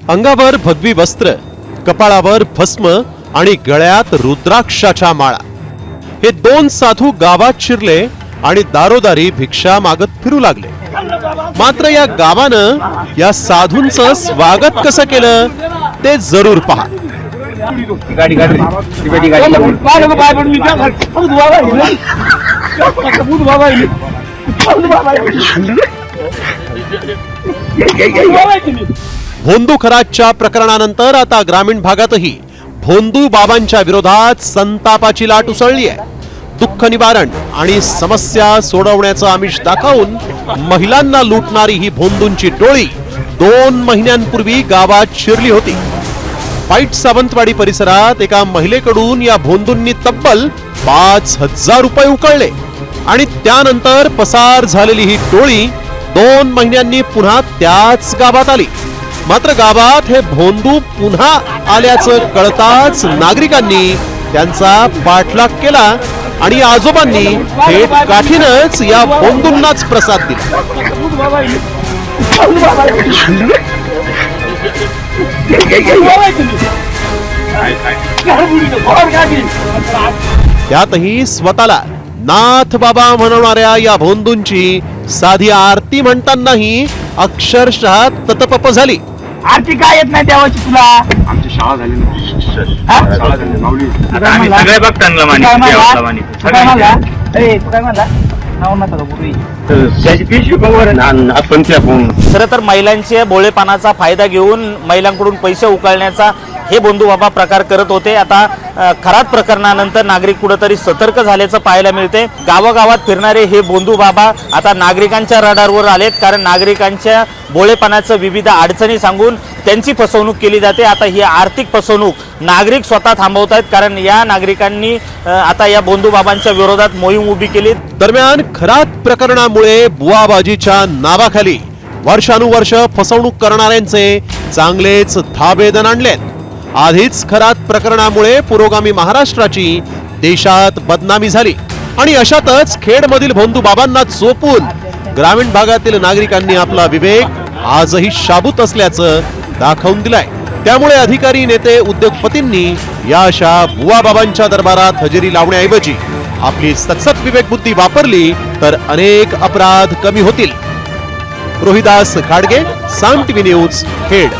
अंगावर भगवी वस्त्र, कपाळावर भस्म आणि गळ्यात रुद्राक्षाच्या माळा, हे दोन साधू गावात शिरले आणि दारोदारी भिक्षा मागत फिरू लागले. मात्र या गावानं या साधूंचं स्वागत कसं केलं ते जरूर पहा. भोंदू खरातच्या प्रकरणानंतर आता ग्रामीण भागातही भोंदू बाबांच्या विरोधात संतापाची लाट उसळली आहे. दुःख निवारण आणि समस्या सोडवण्याचं आमिष दाखवून महिलांना लुटणारी ही भोंदूंची टोळी 2 महिन्यांपूर्वी गावात शिरली होती. पाईट सावंतवाडी परिसरात एका महिलेकडून या भोंदूंनी तब्बल 5,000 रुपये उकळले आणि त्यानंतर पसार झालेली ही टोळी 2 महिन्यांनी पुन्हा त्याच गावात आली. मात्र गावात हे भोंदू पुन्हा आल्याचं कळताच नागरिकांनी त्यांचा पाठलाग केला आणि आजोबांनी थेट काठीनच या भोंदूंनाच प्रसाद दिला. त्यातही स्वतःला नाथ बाबा म्हणवणाऱ्या या भोंदूंची साधी आरती म्हणतानाही अक्षरशः ततपप झाली. आरती काय येत नाही देवाची तुला? आमची शाळा झाली सगळे बघताना खरं तर महिलांच्या भोळेपणाचा फायदा घेऊन महिलांकडून पैसे उकळण्याचा हे भोंदू बाबा प्रकार करत होते. आता खरात प्रकरणानंतर नागरिक कुठेतरी सतर्क झाल्याचं पाहायला मिळते. गावागावात फिरणारे हे भोंदू बाबा आता नागरिकांच्या रडारवर आलेत, कारण नागरिकांच्या भोळेपणाचं विविध अडचणी सांगून त्यांची फसवणूक केली जाते. आता ही आर्थिक फसवणूक नागरिक स्वतः थांबवत आहेत, कारण या नागरिकांनी आता या भोंदू बाबांच्या विरोधात मोहीम उभी केली. दरम्यान खरात प्रकरणामुळे बुवाबाजीच्या नावाखाली वर्षानुवर्ष फसवणूक करणाऱ्यांचे चांगलेच धाबेदन आणलेत. आधीच खरात प्रकरणामुळे पुरोगामी महाराष्ट्राची देशात बदनामी झाली आणि अशातच खेडमधील भोंदू बाबांना चोपून ग्रामीण भागातील नागरिकांनी आपला विवेक आजही शाबूत असल्याचं दाखवून दिलाय. त्यामुळे अधिकारी, नेते, उद्योगपतींनी या अशा बुवा बाबांच्या दरबारात हजेरी लावण्याऐवजी आपली सतसत विवेक बुद्धी वापरली तर अनेक अपराध कमी होतील. रोहिदास खाडगे, साम टीव्ही न्यूज, खेड.